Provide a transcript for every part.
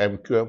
MQM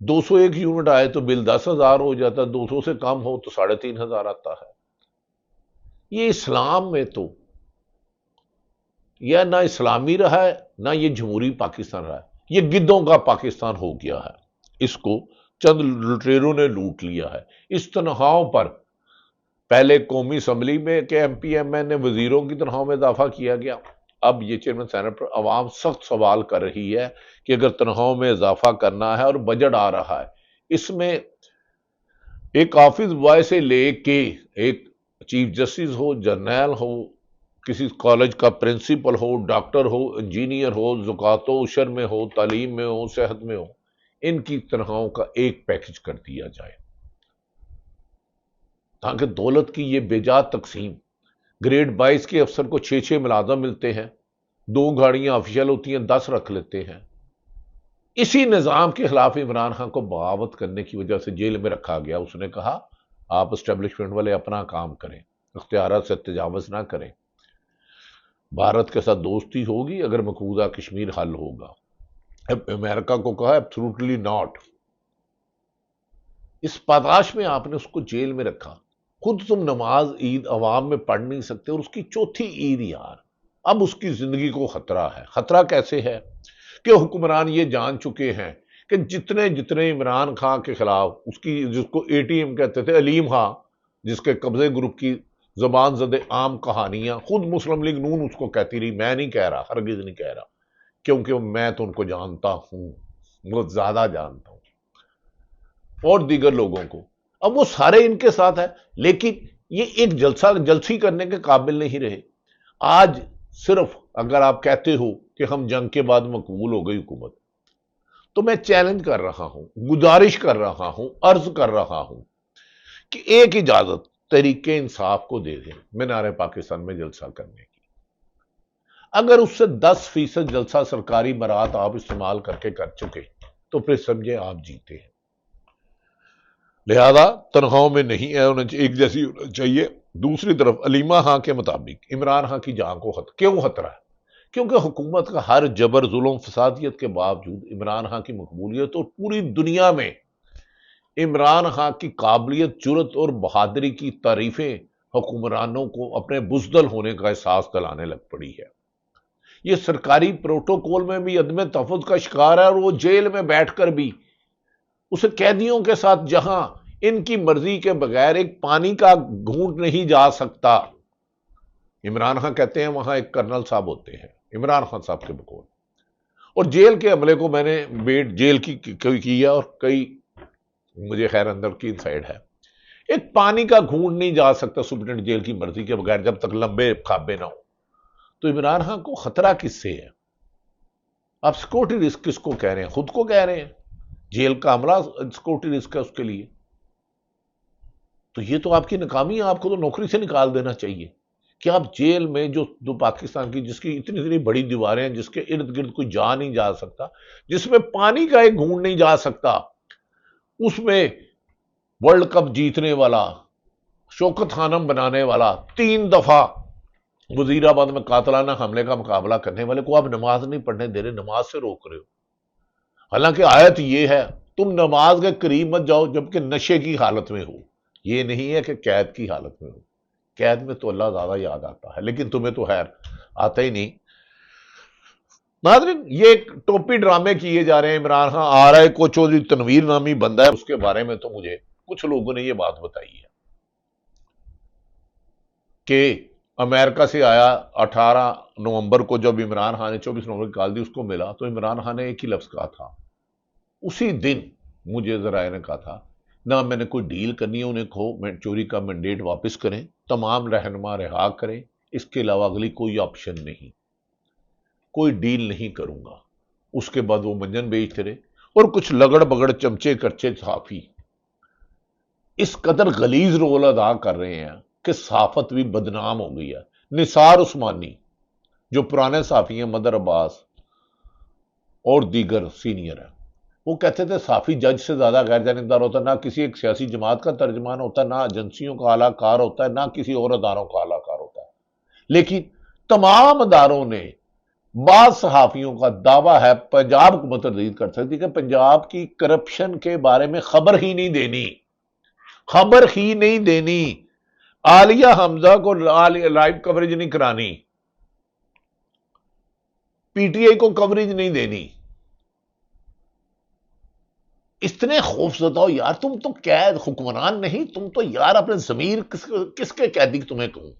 201 unit آئے تو بل 10,000 ہو جاتا، 200 سے کم ہو تو 3,500 آتا ہے۔ یہ اسلام میں تو یہ نہ اسلامی رہا ہے نہ یہ جمہوری پاکستان رہا ہے، یہ گدوں کا پاکستان ہو گیا ہے۔ اس کو چند لٹیروں نے لوٹ لیا ہے۔ اس تنخواہوں پر پہلے قومی اسمبلی میں کے ایم پی ایم این نے وزیروں کی تنخواہوں میں اضافہ کیا گیا، اب یہ چیئرمین سینٹ پر عوام سخت سوال کر رہی ہے کہ اگر تنخواہوں میں اضافہ کرنا ہے اور بجٹ آ رہا ہے، اس میں ایک حافظ بوائے سے لے کے ایک چیف جسٹس ہو، جرنیل ہو، کسی کالج کا پرنسپل ہو، ڈاکٹر ہو، انجینئر ہو، زکوٰۃ و عشر میں ہو، تعلیم میں ہو، صحت میں ہو، ان کی تنخواہوں کا ایک پیکج کر دیا جائے تاکہ دولت کی یہ بے جا تقسیم، گریڈ 22 کے افسر کو 6 ملازم ملتے ہیں، 2 گاڑیاں آفیشل ہوتی ہیں، 10 رکھ لیتے ہیں۔ اسی نظام کے خلاف عمران خان کو بغاوت کرنے کی وجہ سے جیل میں رکھا گیا۔ اس نے کہا آپ اسٹیبلشمنٹ والے اپنا کام کریں، اختیارات سے تجاوز نہ کریں، بھارت کے ساتھ دوستی ہوگی اگر مقبوضہ کشمیر حل ہوگا۔ امریکہ کو کہا ایبسولوٹلی ناٹ۔ اس پاداش میں آپ نے اس کو جیل میں رکھا، خود تم نماز عید عوام میں پڑھ نہیں سکتے، اور اس کی چوتھی عید یار، اب اس کی زندگی کو خطرہ ہے۔ خطرہ کیسے ہے کہ حکمران یہ جان چکے ہیں کہ جتنے عمران خان کے خلاف اس کی، جس کو اے ٹی ایم کہتے تھے، علیم خان، جس کے قبضے گروپ کی زبان زدے عام کہانیاں خود مسلم لیگ نون اس کو کہتی رہی، میں نہیں کہہ رہا، ہرگز نہیں کہہ رہا، کیونکہ میں تو ان کو جانتا ہوں، بہت زیادہ جانتا ہوں، اور دیگر لوگوں کو، اب وہ سارے ان کے ساتھ ہے، لیکن یہ ایک جلسی کرنے کے قابل نہیں رہے۔ آج صرف اگر آپ کہتے ہو کہ ہم جنگ کے بعد مقبول ہو گئی حکومت، تو میں چیلنج کر رہا ہوں، گزارش کر رہا ہوں، عرض کر رہا ہوں کہ ایک اجازت تحریک انصاف کو دے دیں مینار پاکستان میں جلسہ کرنے کی۔ اگر اس سے 10% جلسہ سرکاری برات آپ استعمال کر کے کر چکے تو پھر سمجھے آپ جیتے ہیں۔ لہذا تنخواہوں میں نہیں ایک جیسی ہونا چاہیے۔ دوسری طرف علیمہ خان کے مطابق عمران خان کی جان کو کیوں خطرہ ہے؟ کیونکہ حکومت کا ہر جبر، ظلم، فسادیت کے باوجود عمران خان کی مقبولیت اور پوری دنیا میں عمران خان کی قابلیت، جرت اور بہادری کی تعریفیں حکمرانوں کو اپنے بزدل ہونے کا احساس دلانے لگ پڑی ہے۔ یہ سرکاری پروٹوکول میں بھی عدم تحفظ کا شکار ہے، اور وہ جیل میں بیٹھ کر بھی اسے قیدیوں کے ساتھ جہاں ان کی مرضی کے بغیر ایک پانی کا گھونٹ نہیں جا سکتا، عمران خان کہتے ہیں وہاں ایک کرنل صاحب ہوتے ہیں، عمران خان صاحب کے بقول، اور جیل کے عملے کو میں نے جیل کی کیا، اور کئی مجھے خیر اندر کی انسائیڈ ہے، ایک پانی کا گھونٹ نہیں جا سکتا سپرنٹینڈنٹ جیل کی مرضی کے بغیر جب تک لمبے کھابے نہ ہو۔ تو عمران خان کو خطرہ کس سے ہے؟ آپ سیکورٹی رسک کس کو کہہ رہے ہیں؟ خود کو کہہ رہے ہیں، جیل کا عملہ سیکورٹی رسک ہے اس کے لیے، تو یہ تو آپ کی ناکامی ہے، آپ کو تو نوکری سے نکال دینا چاہیے کہ آپ جیل میں جو پاکستان کی، جس کی اتنی بڑی دیواریں ہیں، جس کے ارد گرد کوئی جا نہیں جا سکتا، جس میں پانی کا ایک گھونٹ نہیں جا سکتا، اس میں ورلڈ کپ جیتنے والا، شوکت خانم بنانے والا، 3 دفعہ وزیر آباد میں قاتلانہ حملے کا مقابلہ کرنے والے کو آپ نماز نہیں پڑھنے دے رہے، نماز سے روک رہے ہو۔ حالانکہ آیت یہ ہے تم نماز کے قریب مت جاؤ جبکہ نشے کی حالت میں ہو، یہ نہیں ہے کہ قید کی حالت میں ہو، قید میں تو اللہ زیادہ یاد آتا ہے، لیکن تمہیں تو خیر آتا ہی نہیں۔ ناظرین، یہ ایک ٹوپی ڈرامے کیے جا رہے ہیں، عمران خان آ رہا ہے، کو چودھری تنویر نامی بندہ ہے، اس کے بارے میں تو مجھے کچھ لوگوں نے یہ بات بتائی ہے کہ امریکہ سے آیا 18 نومبر کو، جب عمران خان نے 24 نومبر کی کال دی، اس کو ملا تو عمران خان نے ایک ہی لفظ کہا تھا، اسی دن مجھے ذرائع نے کہا تھا نہ میں نے کوئی ڈیل کرنی ہے، انہیں کہو چوری کا مینڈیٹ واپس کریں، تمام رہنما رہا کریں، اس کے علاوہ اگلی کوئی آپشن نہیں، کوئی ڈیل نہیں کروں گا۔ اس کے بعد وہ منجن بیچتے رہے، اور کچھ لگڑ بگڑ چمچے کرچے صحافی اس قدر غلیظ رول ادا کر رہے ہیں کہ صحافت بھی بدنام ہو گئی ہے۔ نثار عثمانی جو پرانے صحافی ہیں، مدر عباس اور دیگر سینئر ہیں، وہ کہتے تھے صحافی جج سے زیادہ غیر جانبدار ہوتا ہے، نہ کسی ایک سیاسی جماعت کا ترجمان ہوتا ہے، نہ ایجنسیوں کا اعلیٰ کار ہوتا ہے، نہ کسی اور اداروں کا اعلیٰ کار ہوتا ہے، لیکن تمام اداروں نے بعض صحافیوں کا دعویٰ ہے پنجاب حکومت تردید کر سکتی کہ پنجاب کی کرپشن کے بارے میں خبر ہی نہیں دینی، خبر ہی نہیں دینی، عالیہ حمزہ کو لائیو کوریج نہیں کرانی، پی ٹی آئی کو کوریج نہیں دینی۔ اتنے خوفزدہ ہو یار، تم تو قید حکمران نہیں، تم تو یار اپنے ضمیر کس کے قیدی تمہیں کہوں؟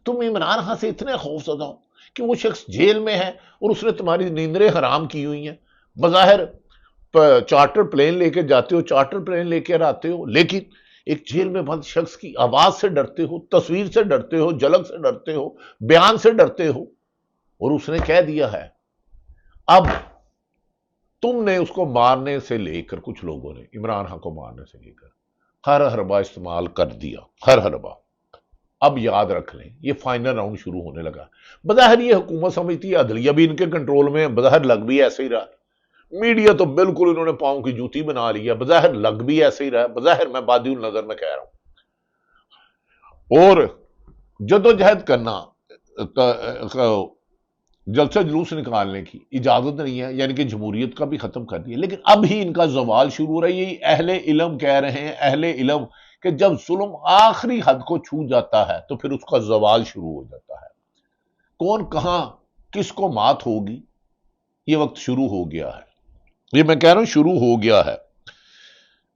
تم عمران خان سے اتنے خوفزدہ ہو کہ وہ شخص جیل میں ہے اور اس نے تمہاری نیندریں حرام کی ہوئی ہیں، بظاہر چارٹر پلین لے کے جاتے ہو، چارٹر پلین لے کے آتے ہو، لیکن ایک جیل میں بند شخص کی آواز سے ڈرتے ہو، تصویر سے ڈرتے ہو، جھلک سے ڈرتے ہو، بیان سے ڈرتے ہو، اور اس نے کہہ دیا ہے۔ اب تم نے اس کو مارنے سے لے کر، کچھ لوگوں نے عمران خان کو مارنے سے لے کر ہر حربہ استعمال کر دیا، ہر حربہ۔ اب یاد رکھ لیں یہ فائنل راؤنڈ شروع ہونے لگا۔ بظاہر یہ حکومت سمجھتی ہے عدلیہ بھی ان کے کنٹرول میں ہے، بظاہر لگ بھی ایسے ہی رہا، میڈیا تو بالکل انہوں نے پاؤں کی جوتی بنا لی ہے، بظاہر لگ بھی ایسے ہی رہا، بظاہر میں بادی النظر میں کہہ رہا ہوں۔ اور جدوجہد کرنا، جلسہ جلوس نکالنے کی اجازت نہیں ہے، یعنی کہ جمہوریت کا بھی ختم کر دیا، لیکن اب ہی ان کا زوال شروع ہو رہا ہے۔ یہی اہل علم کہہ رہے ہیں، اہل علم، کہ جب ظلم آخری حد کو چھو جاتا ہے تو پھر اس کا زوال شروع ہو جاتا ہے۔ کون کہاں کس کو مات ہوگی یہ وقت شروع ہو گیا ہے، یہ میں کہہ رہا ہوں شروع ہو گیا ہے۔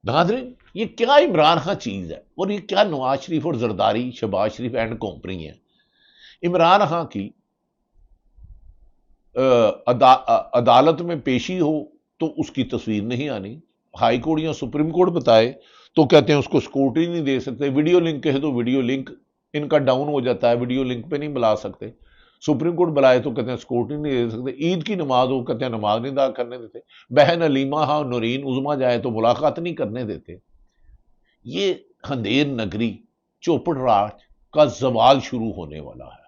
ناظرین یہ کیا عمران خان چیز ہے، اور یہ کیا نواز شریف اور زرداری، شہباز شریف اینڈ کمپنی ہے۔ عمران خان کی عدالت میں پیشی ہو تو اس کی تصویر نہیں آنی، ہائی کورٹ یا سپریم کورٹ بتائے تو کہتے ہیں اس کو سکیورٹی نہیں دے سکتے، ویڈیو لنک کہے تو ویڈیو لنک ان کا ڈاؤن ہو جاتا ہے، ویڈیو لنک پہ نہیں بلا سکتے، سپریم کورٹ بلائے تو کہتے ہیں سکیورٹی نہیں دے سکتے، عید کی نماز ہو کہتے ہیں نماز نہیں ادا کرنے دیتے، بہن علیمہ ہاں نورین عظمیٰ جائے تو ملاقات نہیں کرنے دیتے۔ یہ اندھیر نگری چوپڑ راج کا زوال شروع ہونے والا ہے،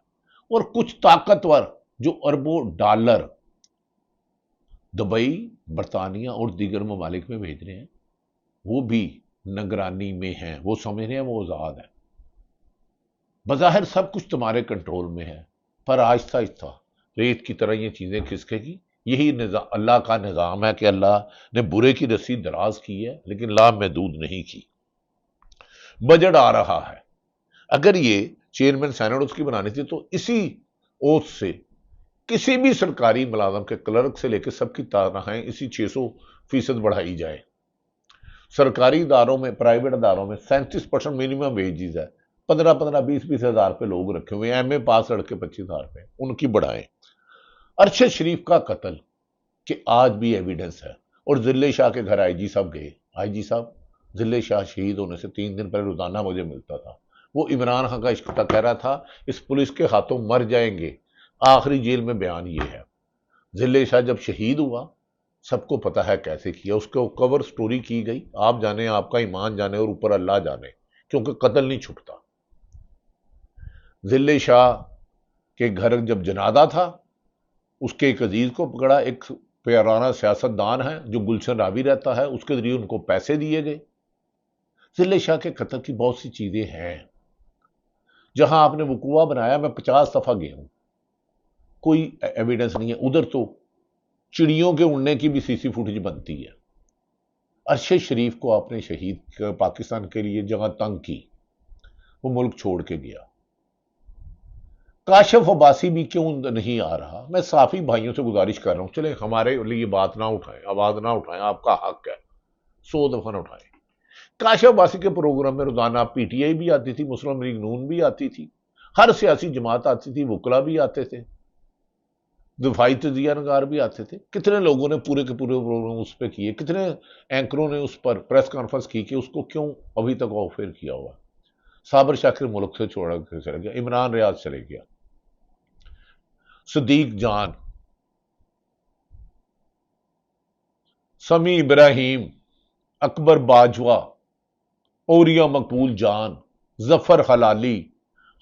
اور کچھ طاقتور جو اربوں ڈالر دبئی، برطانیہ اور دیگر ممالک میں بھیج رہے ہیں، وہ بھی نگرانی میں ہیں، وہ سمجھ رہے ہیں وہ آزاد ہیں۔ بظاہر سب کچھ تمہارے کنٹرول میں ہے، پر آہستہ آہستہ ریت کی طرح یہ چیزیں کھسکے گی۔ یہی نظام اللہ کا نظام ہے کہ اللہ نے برے کی رسی دراز کی ہے لیکن لامحدود نہیں کی۔ بجٹ آ رہا ہے، اگر یہ چیئرمین سینٹ اس کی بنانی تھی تو اسی اوتھ سے کسی بھی سرکاری ملازم کے کلرک سے لے کے سب کی تنخواہیں اسی 600% بڑھائی جائے۔ سرکاری اداروں میں، پرائیویٹ اداروں میں 37% منیمم ویجز ہے، 15-20 ہزار پہ لوگ رکھے ہوئے، ایم اے پاس لڑکے 25,000 پہ، ان کی بڑھائیں۔ ارشد شریف کا قتل کہ آج بھی ایویڈنس ہے، اور ذلے شاہ کے گھر آئی جی صاحب گئے، آئی جی صاحب ذلے شاہ شہید ہونے سے 3 دن پہلے روزانہ مجھے ملتا تھا، وہ عمران خان کا عشق تھا، کہہ رہا تھا اس پولیس کے ہاتھوں مر جائیں گے، آخری جیل میں بیان یہ ہے۔ ذلے شاہ جب شہید ہوا سب کو پتا ہے کیسے کیا، اس کو کور سٹوری کی گئی، آپ جانے، آپ کا ایمان جانے اور اوپر اللہ جانے، کیونکہ قتل نہیں چھپتا۔ ذلے شاہ کے گھر جب جنازہ تھا، اس کے ایک عزیز کو پکڑا، ایک پیارانہ سیاست دان ہے جو گلشن راوی رہتا ہے، اس کے ذریعے ان کو پیسے دیے گئے۔ ذلے شاہ کے قتل کی بہت سی چیزیں ہیں، جہاں آپ نے وقوع بنایا، میں 50 دفعہ گیا ہوں، کوئی ایویڈنس نہیں ہے۔ ادھر تو چڑیوں کے اڑنے کی بھی سی سی فوٹیج بنتی ہے۔ ارشد شریف کو آپ نے شہید پاکستان کے لیے جگہ تنگ کی، وہ ملک چھوڑ کے گیا۔ کاشف عباسی بھی کیوں نہیں آ رہا؟ میں صحافی بھائیوں سے گزارش کر رہا ہوں، چلے ہمارے لیے بات نہ اٹھائیں، آواز نہ اٹھائیں، آپ کا حق ہے، 100 دفعہ نہ اٹھائیں۔ کاشف عباسی کے پروگرام میں روزانہ پی ٹی آئی بھی آتی تھی، مسلم لیگ نون بھی آتی تھی، ہر سیاسی جماعت آتی تھی، وکلا بھی آتے تھے، دفاعی تجزیہ نگار بھی آتے تھے۔ کتنے لوگوں نے پورے کے پورے پروگرام اس پہ کیے، کتنے اینکروں نے اس پر پریس کانفرنس کی کہ اس کو کیوں ابھی تک آف ایئر کیا ہوا۔ صابر شاکر ملک سے چھوڑا کے چلے گیا، عمران ریاض چلے گیا، صدیق جان، سمیع ابراہیم، اکبر باجوہ، اوریا مقبول جان، ظفر حلالی،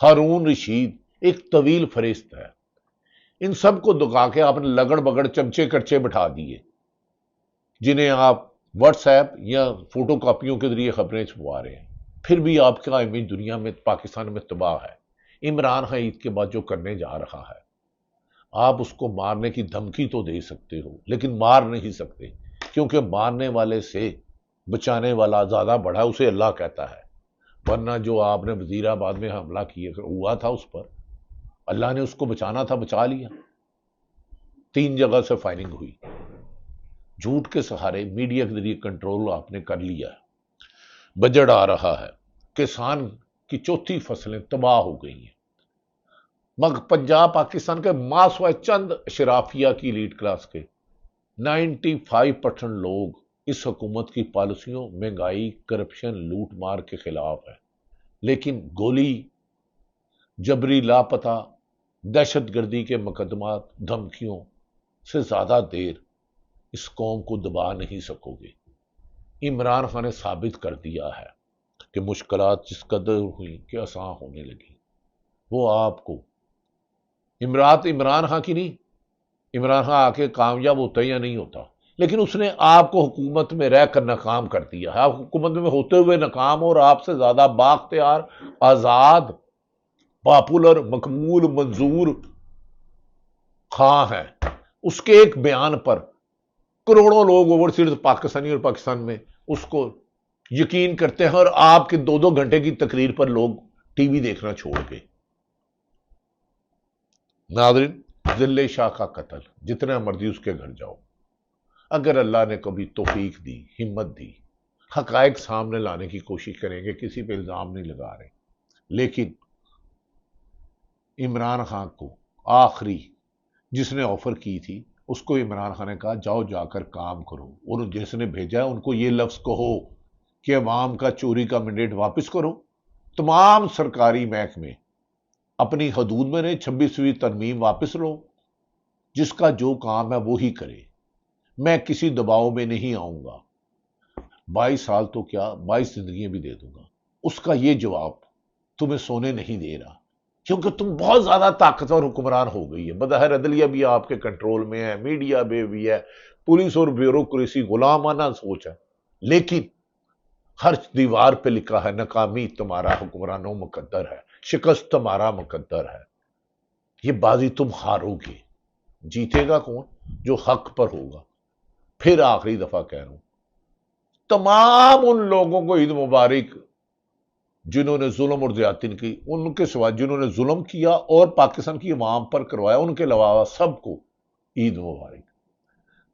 ہارون رشید، ایک طویل فہرست ہے۔ ان سب کو دکھا کے آپ نے لگڑ بگڑ چمچے کچے بٹھا دیے، جنہیں آپ واٹس ایپ یا فوٹو کاپیوں کے ذریعے خبریں چھپوا رہے ہیں۔ پھر بھی آپ کا امیج دنیا میں، پاکستان میں تباہ ہے۔ عمران خان عید کے بعد جو کرنے جا رہا ہے، آپ اس کو مارنے کی دھمکی تو دے سکتے ہو لیکن مار نہیں سکتے، کیونکہ مارنے والے سے بچانے والا زیادہ بڑا اسے اللہ کہتا ہے۔ ورنہ جو آپ نے وزیر آباد میں حملہ کیا ہوا تھا اس پر، اللہ نے اس کو بچانا تھا، بچا لیا۔ 3 جگہ سے فائرنگ ہوئی، جھوٹ کے سہارے میڈیا کے ذریعے کنٹرول آپ نے کر لیا ہے۔ بجٹ آ رہا ہے، کسان کی چوتھی فصلیں تباہ ہو گئی ہیں، مگر پنجاب پاکستان کے ماسوائے چند اشرافیہ کی لیڈ کلاس کے 95% لوگ اس حکومت کی پالیسیوں، مہنگائی، کرپشن، لوٹ مار کے خلاف ہے، لیکن گولی، جبری لاپتہ، دہشت گردی کے مقدمات، دھمکیوں سے زیادہ دیر اس قوم کو دبا نہیں سکو گے۔ عمران خان نے ثابت کر دیا ہے کہ مشکلات جس قدر ہوئی کہ آسان ہونے لگی، وہ آپ کو امرات عمران خان کی نہیں، عمران خان آ کے کامیاب ہوتا یا نہیں ہوتا، لیکن اس نے آپ کو حکومت میں رہ کر ناکام کر دیا ہے۔ آپ حکومت میں ہوتے ہوئے ناکام، اور آپ سے زیادہ بااختیار، آزاد، پاپولر، مقبول، منظور خان ہے۔ اس کے ایک بیان پر کروڑوں لوگ اوورسیز پاکستانی اور پاکستان میں اس کو یقین کرتے ہیں، اور آپ کے 2 گھنٹے کی تقریر پر لوگ ٹی وی دیکھنا چھوڑ کے۔ ناظرین، ذلِ شاہ کا قتل جتنا مرضی اس کے گھر جاؤ، اگر اللہ نے کبھی توفیق دی، ہمت دی، حقائق سامنے لانے کی کوشش کریں گے، کسی پہ الزام نہیں لگا رہے، لیکن عمران خان کو آخری جس نے آفر کی تھی، اس کو عمران خان نے کہا جاؤ جا کر کام کرو، اور جس نے بھیجا ہے ان کو یہ لفظ کہو کہ عوام کا چوری کا مینڈیٹ واپس کرو، تمام سرکاری محکمے اپنی حدود میں رہے، 26ویں ترمیم واپس لو، جس کا جو کام ہے وہی کرے، میں کسی دباؤ میں نہیں آؤں گا، 22 سال تو کیا 22 زندگیاں بھی دے دوں گا۔ اس کا یہ جواب تمہیں سونے نہیں دے رہا، کیونکہ تم بہت زیادہ طاقتور حکمران ہو گئی ہے، بظاہر عدلیہ بھی آپ کے کنٹرول میں ہے، میڈیا بھی ہے، پولیس اور بیوروکریسی غلامانہ سوچ ہے، لیکن ہر دیوار پہ لکھا ہے ناکامی تمہارا حکمرانوں مقدر ہے، شکست تمہارا مقدر ہے۔ یہ بازی تم ہارو گے، جیتے گا کون؟ جو حق پر ہوگا۔ پھر آخری دفعہ کہہ رہا ہوں، تمام ان لوگوں کو عید مبارک جنہوں نے ظلم اور زیادتی کی، ان کے سوا جنہوں نے ظلم کیا اور پاکستان کی عوام پر کروایا، ان کے علاوہ سب کو عید مبارک۔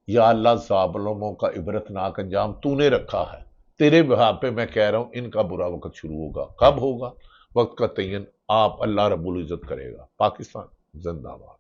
یا اللہ، ظالموں کا عبرتناک انجام تو نے رکھا ہے، تیرے بہا پہ میں کہہ رہا ہوں ان کا برا وقت شروع ہوگا۔ کب ہوگا؟ وقت کا تعین آپ اللہ رب العزت کرے گا۔ پاکستان زندہ باد۔